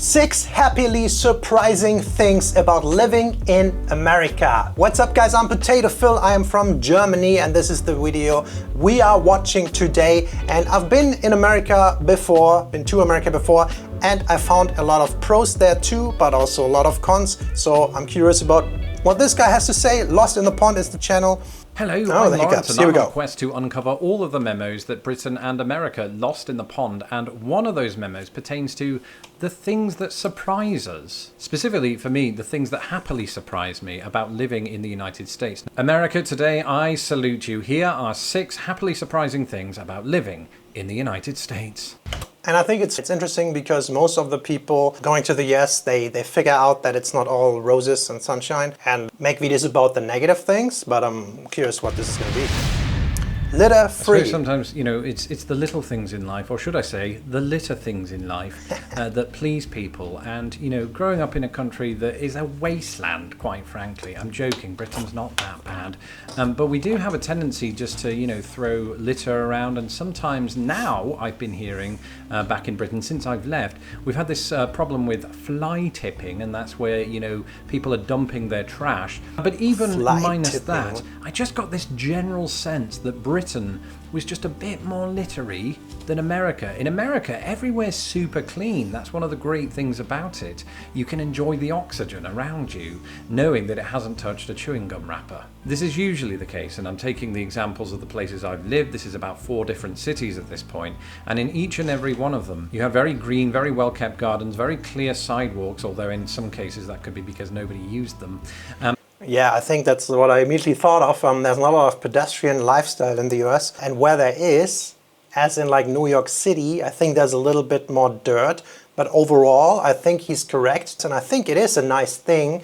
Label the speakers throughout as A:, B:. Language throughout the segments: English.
A: 6 happily surprising things about living in America. What's up guys, I'm Potato Phil, I am from Germany and this is the video we are watching today. And I've been to America before, and I found a lot of pros there too, but also a lot of cons. So I'm curious about what this guy has to say. Lost in the Pond is the channel.
B: Hello, I'm Lawrence, and I'm on a quest to uncover all of the memos that Britain and America lost in the pond, and one of those memos pertains to the things that surprise us. Specifically, for me, the things that happily surprise me about living in the United States. America, today I salute you. Here are 6 happily surprising things about living in the United States.
A: And I think it's interesting because most of the people going to the US, they figure out that it's not all roses and sunshine and make videos about the negative things, but I'm curious what this is going to be. Litter free.
B: Sometimes, you know, it's the little things in life, or should I say, the litter things in life that please people. And, you know, growing up in a country that is a wasteland, quite frankly, I'm joking, Britain's not that bad. But we do have a tendency just to, you know, throw litter around. And sometimes now, I've been hearing back in Britain, since I've left, we've had this problem with fly tipping. And that's where, you know, people are dumping their trash. But even minus that, I just got this general sense that Britain was just a bit more littery than America. In America, everywhere's super clean. That's one of the great things about it. You can enjoy the oxygen around you, knowing that it hasn't touched a chewing gum wrapper. This is usually the case, and I'm taking the examples of the places I've lived. This is about 4 different cities at this point, and in each and every one of them, you have very green, very well-kept gardens, very clear sidewalks, although in some cases that could be because nobody used them.
A: Yeah, I think that's what I immediately thought of. There's not a lot of pedestrian lifestyle in the US, and where there is, as in like New York City, I think there's a little bit more dirt. But overall, I think he's correct, and I think it is a nice thing.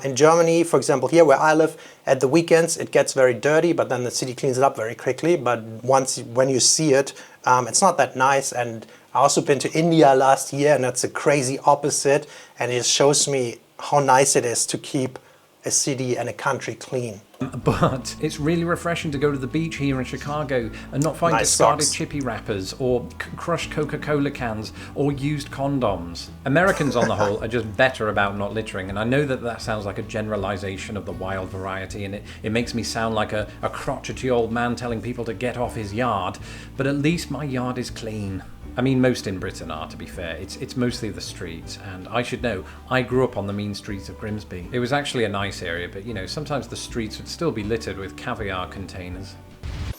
A: In Germany, for example, here where I live, at the weekends it gets very dirty, but then the city cleans it up very quickly. But when you see it, it's not that nice. And I also been to India last year, and that's a crazy opposite. And it shows me how nice it is to keep a city and a country clean.
B: But it's really refreshing to go to the beach here in Chicago and not find discarded chippy wrappers or crushed Coca-Cola cans or used condoms. Americans on the whole are just better about not littering, and I know that that sounds like a generalization of the wild variety, and it makes me sound like a crotchety old man telling people to get off his yard, but at least my yard is clean. I mean, most in Britain are, to be fair. It's mostly the streets, and I should know, I grew up on the mean streets of Grimsby. It was actually a nice area, but, you know, sometimes the streets would still be littered with caviar containers.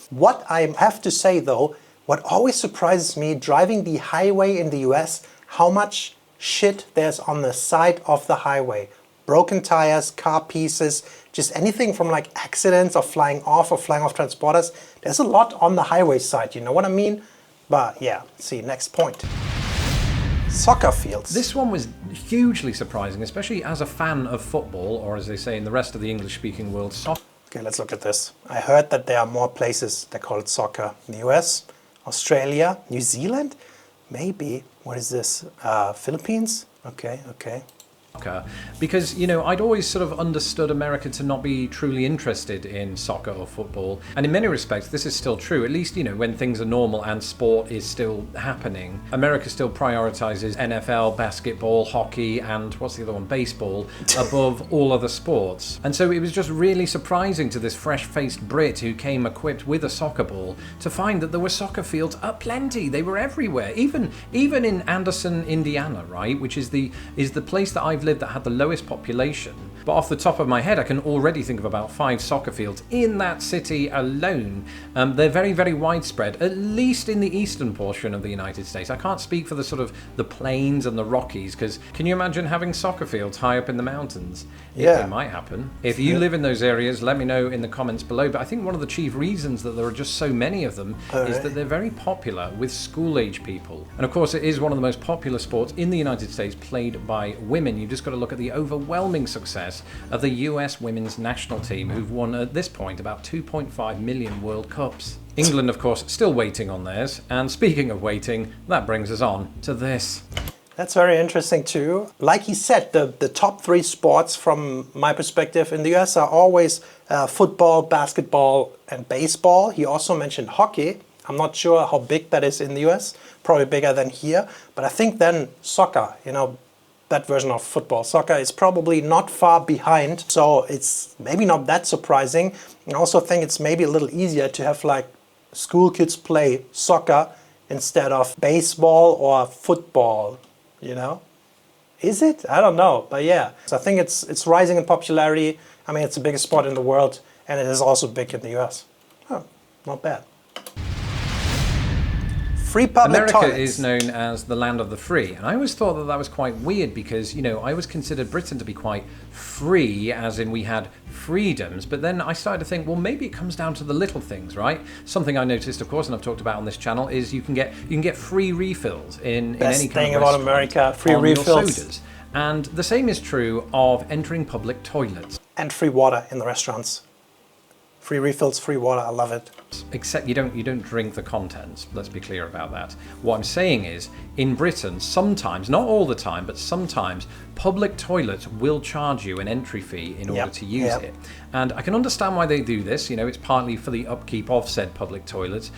A: What I have to say, though, what always surprises me driving the highway in the US, how much shit there's on the side of the highway. Broken tires, car pieces, just anything from like accidents or flying off transporters. There's a lot on the highway side, you know what I mean? But yeah, see, next point. Soccer fields.
B: This one was hugely surprising, especially as a fan of football, or as they say in the rest of the English-speaking world, soccer.
A: Okay, let's look at this. I heard that there are more places that call it soccer in the US, Australia, New Zealand, maybe. What is this? Philippines? Okay.
B: Because, you know, I'd always sort of understood America to not be truly interested in soccer or football. And in many respects, this is still true. At least, you know, when things are normal and sport is still happening, America still prioritizes NFL, basketball, hockey, and what's the other one? Baseball, above all other sports. And so it was just really surprising to this fresh-faced Brit who came equipped with a soccer ball to find that there were soccer fields aplenty. They were everywhere. Even in Anderson, Indiana, right, which is the place that I've lived that had the lowest population. But off the top of my head, I can already think of about 5 soccer fields in that city alone. They're very, very widespread, at least in the eastern portion of the United States. I can't speak for the sort of the plains and the Rockies, because can you imagine having soccer fields high up in the mountains?
A: Yeah.
B: It might happen. If you live in those areas, let me know in the comments below. But I think one of the chief reasons that there are just so many of them is that they're very popular with school-age people. And of course, it is one of the most popular sports in the United States played by women. You've just got to look at the overwhelming success of the US women's national team, who've won at this point about 2.5 million World Cups. England, of course, still waiting on theirs. And speaking of waiting, that brings us on to this.
A: That's very interesting too. Like he said, the top 3 sports from my perspective in the US are always football, basketball, and baseball. He also mentioned hockey. I'm not sure how big that is in the US, probably bigger than here. But I think then soccer, you know, that version of football. Soccer is probably not far behind, so it's maybe not that surprising. I also think it's maybe a little easier to have like school kids play soccer instead of baseball or football, you know? Is it? I don't know, but yeah. So I think it's rising in popularity. I mean, it's the biggest sport in the world, and it is also big in the US. Oh, not bad. Free public
B: America
A: toilets.
B: is known as the land of the free, and I always thought that that was quite weird because, you know, I always considered Britain to be quite free, as in we had freedoms, but then I started to think, well, maybe it comes down to the little things, right? Something I noticed, of course, and I've talked about on this channel, is you can get free refills in any kind of
A: thing about America, free
B: on
A: refills.
B: your sodas. And the same is true of entering public toilets.
A: And free water in the restaurants. Free refills, free water, I love it.
B: Except you don't drink the contents, let's be clear about that. What I'm saying is, in Britain, sometimes, not all the time, but sometimes, public toilets will charge you an entry fee in order to use it. And I can understand why they do this, you know, it's partly for the upkeep of said public toilets,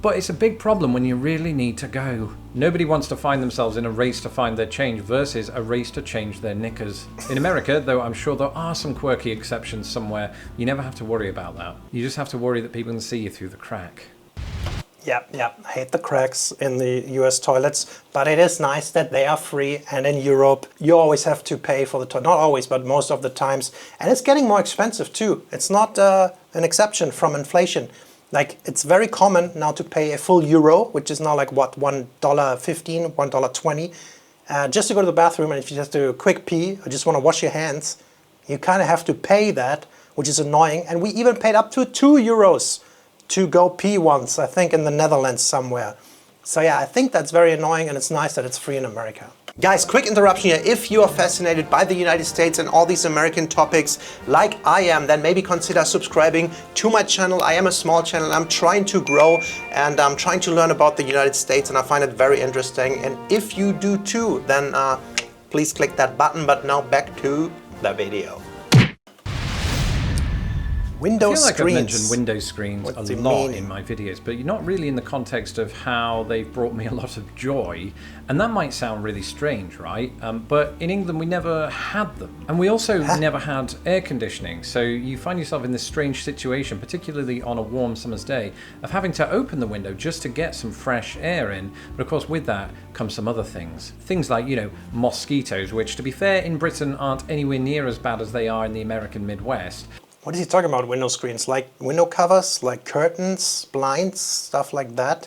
B: but it's a big problem when you really need to go. Nobody wants to find themselves in a race to find their change versus a race to change their knickers. In America, though I'm sure there are some quirky exceptions somewhere, you never have to worry about that. You just have to worry that people can see you through the crack.
A: Yeah, I hate the cracks in the US toilets, but it is nice that they are free, and in Europe you always have to pay for the toilet. Not always, but most of the times. And it's getting more expensive too. It's not an exception from inflation. Like, it's very common now to pay a full euro, which is now like what, $1.15, $1.20, just to go to the bathroom. And if you just do a quick pee or just want to wash your hands, you kind of have to pay that, which is annoying. And we even paid up to 2 euros to go pee once, I think in the Netherlands somewhere. So yeah, I think that's very annoying, and it's nice that it's free in America. Guys, quick interruption here. If you are fascinated by the United States and all these American topics like I am, then maybe consider subscribing to my channel. I am a small channel. I'm trying to grow, and I'm trying to learn about the United States, and I find it very interesting. And if you do too, then please click that button. But now back to the video. Window
B: I feel like
A: screens.
B: I've mentioned window screens a lot in my videos, but you're not really in the context of how they've brought me a lot of joy. And that might sound really strange, right? But in England, we never had them. And we also never had air conditioning. So you find yourself in this strange situation, particularly on a warm summer's day, of having to open the window just to get some fresh air in. But of course, with that comes some other things. Things like, you know, mosquitoes, which, to be fair, in Britain aren't anywhere near as bad as they are in the American Midwest.
A: What is he talking about, window screens? Like window covers, like curtains, blinds, stuff like that?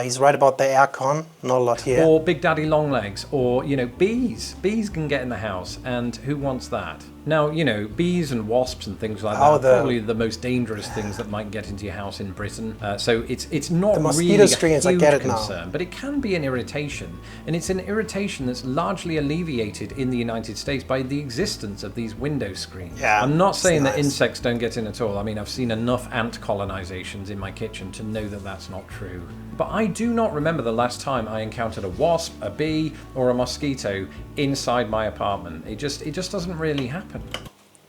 A: He's right about the aircon, not a lot here.
B: Or big daddy long legs, or, you know, bees. Bees can get in the house, and who wants that? Now, you know, bees and wasps and things like that are probably the most dangerous things that might get into your house in Britain. So it's not really a huge concern, but it can be an irritation. And it's an irritation that's largely alleviated in the United States by the existence of these window screens.
A: Yeah,
B: I'm not saying that insects don't get in at all. I mean, I've seen enough ant colonizations in my kitchen to know that that's not true. But I do not remember the last time I encountered a wasp, a bee, or a mosquito inside my apartment. It just doesn't really happen.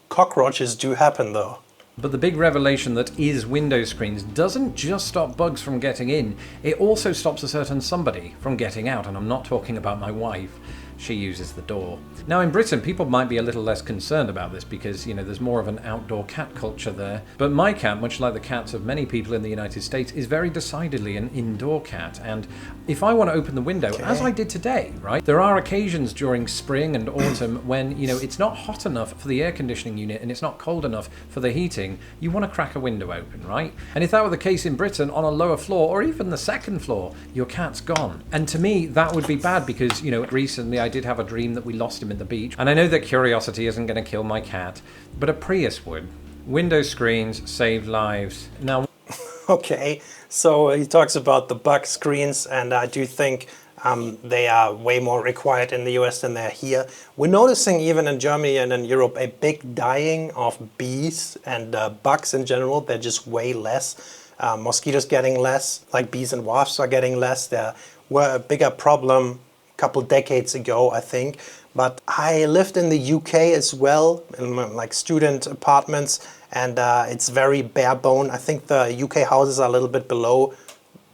A: Cockroaches do happen though.
B: But the big revelation that is window screens doesn't just stop bugs from getting in, it also stops a certain somebody from getting out, and I'm not talking about my wife. She uses the door. Now in Britain, people might be a little less concerned about this because, you know, there's more of an outdoor cat culture there. But my cat, much like the cats of many people in the United States, is very decidedly an indoor cat. And if I want to open the window, as I did today, right, there are occasions during spring and autumn when, you know, it's not hot enough for the air conditioning unit and it's not cold enough for the heating, you want to crack a window open, right? And if that were the case in Britain on a lower floor or even the second floor, your cat's gone. And to me, that would be bad because, you know, recently I did have a dream that we lost him at the beach. And I know that curiosity isn't going to kill my cat, but a Prius would. Window screens save lives. Now,
A: okay, so he talks about the bug screens, and I do think they are way more required in the US than they're here. We're noticing even in Germany and in Europe a big dying of bees and bugs in general. They're just way less. Mosquitoes getting less, like bees and wasps are getting less. There were a bigger problem couple decades ago, I think. But I lived in the UK as well, in like student apartments, and it's very bare bone. I think the UK houses are a little bit below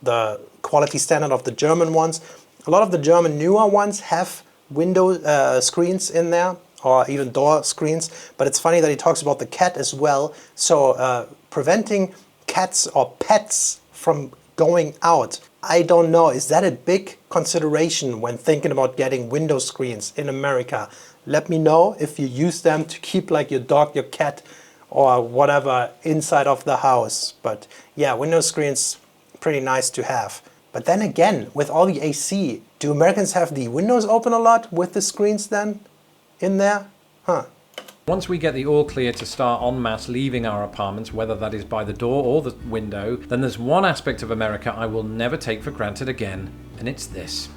A: the quality standard of the German ones. A lot of the German newer ones have window screens in there, or even door screens. But it's funny that he talks about the cat as well. So preventing cats or pets from going out. I don't know, is that a big consideration when thinking about getting window screens in America? Let me know if you use them to keep like your dog, your cat, or whatever inside of the house. But yeah, window screens, pretty nice to have. But then again, with all the AC, do Americans have the windows open a lot with the screens then in there? Huh.
B: Once we get the all clear to start en masse leaving our apartments, whether that is by the door or the window, then there's one aspect of America I will never take for granted again, and it's this.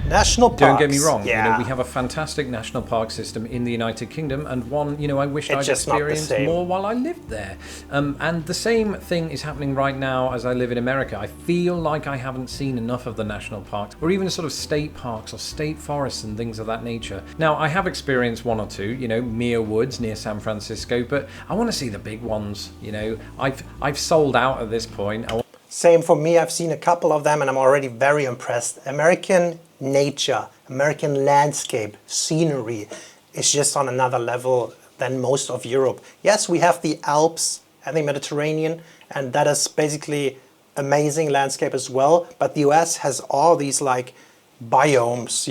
A: National parks.
B: Don't get me wrong,
A: Yeah.
B: we have a fantastic national park system in the United Kingdom, and one, I wished
A: It's
B: I'd
A: just not the
B: experienced
A: same.
B: more while I lived there. And the same thing is happening right now as I live in America. I feel like I haven't seen enough of the national parks, or even sort of state parks or state forests and things of that nature. Now, I have experienced one or two, Muir Woods near San Francisco, but I want to see the big ones. I've sold out at this point.
A: Same for me. I've seen a couple of them and I'm already very impressed. American nature, American landscape, scenery is just on another level than most of Europe. Yes, we have the Alps and the Mediterranean, and that is basically amazing landscape as well. But the US has all these like biomes,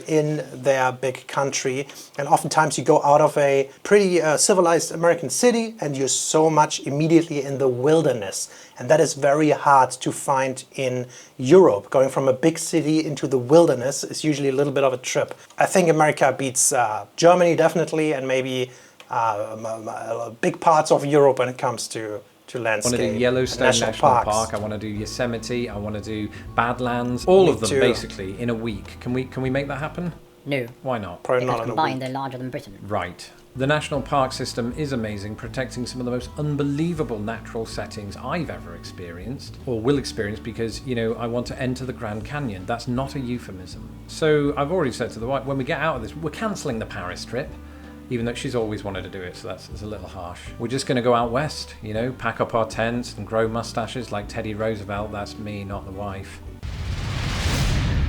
A: in their big country. And oftentimes you go out of a pretty civilized American city and you're so much immediately in the wilderness. And that is very hard to find in Europe. Going from a big city into the wilderness is usually a little bit of a trip. I think America beats Germany definitely, and maybe big parts of Europe when it comes to landscape.
B: I want to do Yellowstone National Park. I want to do Yosemite. I want to do Badlands. All of them, basically, in a week. Can we make that happen?
C: No.
B: Why not?
A: Probably
C: Because
A: not in a
C: combined,
A: week.
C: they're larger than Britain.
B: Right. The national park system is amazing, protecting some of the most unbelievable natural settings I've ever experienced, or will experience, because, I want to enter the Grand Canyon. That's not a euphemism. So I've already said to the wife, when we get out of this, we're cancelling the Paris trip. Even though she's always wanted to do it, so that's a little harsh. We're just going to go out west, pack up our tents and grow mustaches like Teddy Roosevelt. That's me, not the wife.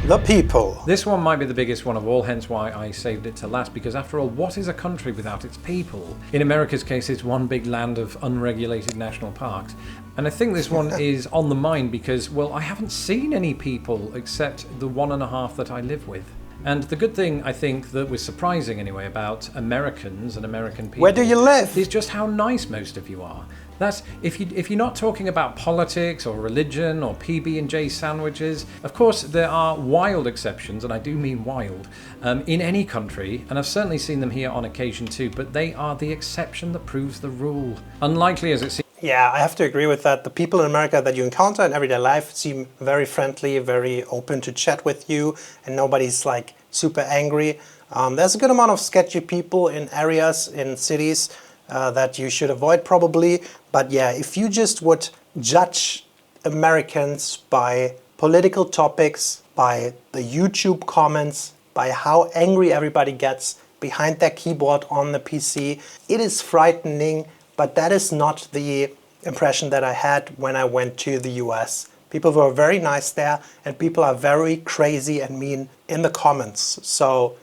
A: The people.
B: This one might be the biggest one of all, hence why I saved it to last, because after all, what is a country without its people? In America's case, it's one big land of unregulated national parks. And I think this one is on the mind because, well, I haven't seen any people except the 1.5 that I live with. And the good thing, I think, that was surprising anyway about Americans and American people...
A: Where do you live?
B: ...is just how nice most of you are. That's if you're not talking about politics or religion or PB&J sandwiches. Of course, there are wild exceptions, and I do mean wild, in any country, and I've certainly seen them here on occasion too, but they are the exception that proves the rule. Unlikely as it seems...
A: Yeah, I have to agree with that. The people in America that you encounter in everyday life seem very friendly, very open to chat with you, and nobody's like super angry. There's a good amount of sketchy people in areas, in cities, that you should avoid probably. But yeah, if you just would judge Americans by political topics, by the YouTube comments, by how angry everybody gets behind their keyboard on the PC, it is frightening. But that is not the impression that I had when I went to the US. People were very nice there, and people are very crazy and mean in the comments. So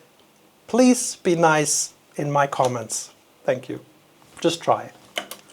A: please be nice in my comments. Thank you. Just try.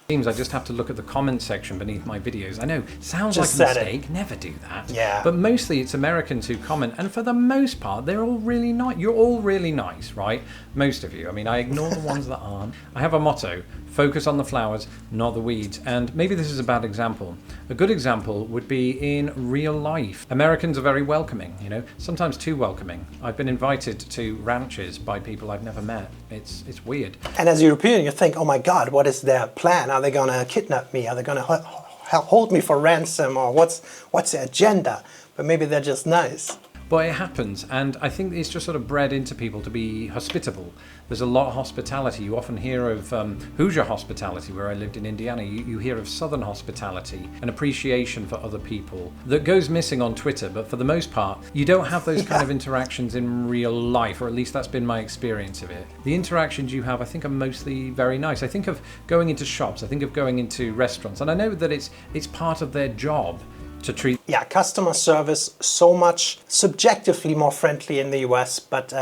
B: I just have to look at the comment section beneath my videos. I know, sounds
A: Just
B: like a
A: said
B: mistake. Never do that.
A: Yeah.
B: But mostly it's Americans who comment, and for the most part, they're all really nice. You're all really nice, right? Most of you. I mean, I ignore the ones that aren't. I have a motto: focus on the flowers, not the weeds. And maybe this is a bad example. A good example would be in real life. Americans are very welcoming, sometimes too welcoming. I've been invited to ranches by people I've never met. It's weird.
A: And as a European, you think, oh my God, what is their plan? Are they going to kidnap me? Are they going to hold me for ransom? Or what's their agenda? But maybe they're just nice.
B: But it happens, and I think it's just sort of bred into people to be hospitable. There's a lot of hospitality. You often hear of Hoosier hospitality, where I lived in Indiana. You hear of Southern hospitality, an appreciation for other people that goes missing on Twitter. But for the most part, you don't have those kind of interactions in real life, or at least that's been my experience of it. The interactions you have, I think, are mostly very nice. I think of going into shops. I think of going into restaurants, and I know that it's part of their job to treat.
A: Yeah, customer service so much subjectively more friendly in the US, but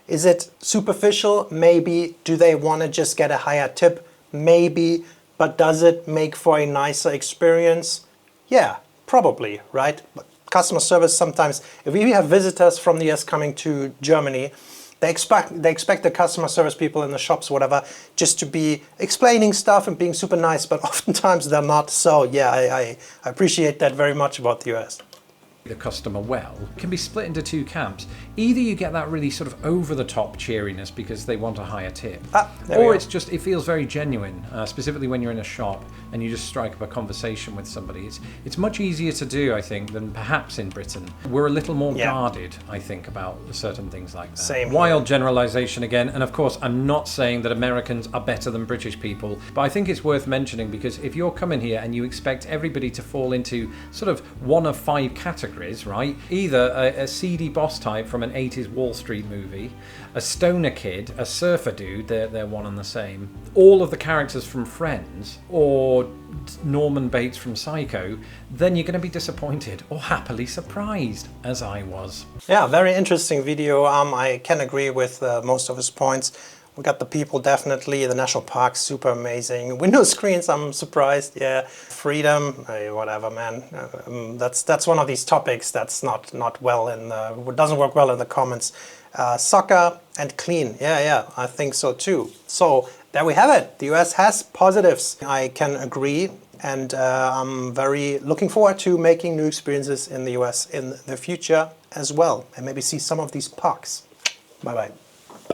A: is it superficial? Maybe. Do they want to just get a higher tip? Maybe. But does it make for a nicer experience? Yeah, probably, right? But customer service sometimes, if we have visitors from the US coming to Germany, they expect the customer service people in the shops, whatever, just to be explaining stuff and being super nice, but oftentimes they're not. So yeah, I appreciate that very much about the US.
B: The customer well can be split into two camps. Either you get that really sort of over-the-top cheeriness because they want a higher tip, or it's just, it feels very genuine, specifically when you're in a shop and you just strike up a conversation with somebody. It's much easier to do, I think, than perhaps in Britain. We're a little more guarded, I think, about certain things like that.
A: Same.
B: Wild generalization again, and of course I'm not saying that Americans are better than British people, but I think it's worth mentioning because if you're coming here and you expect everybody to fall into sort of one of 5 categories, right? Either a seedy boss type from an 80s Wall Street movie, a stoner kid, a surfer dude, they're one and the same, all of the characters from Friends, or Norman Bates from Psycho, then you're going to be disappointed or happily surprised, as I was.
A: Yeah, very interesting video. I can agree with most of his points. We got the people, definitely. The national parks, super amazing. Window screens, I'm surprised. Yeah, freedom, whatever, man. That's one of these topics that's not well in the, doesn't work well in the comments. Soccer and clean. Yeah, I think so too. So there we have it. The US has positives. I can agree, and I'm very looking forward to making new experiences in the US in the future as well, and maybe see some of these parks. Bye bye.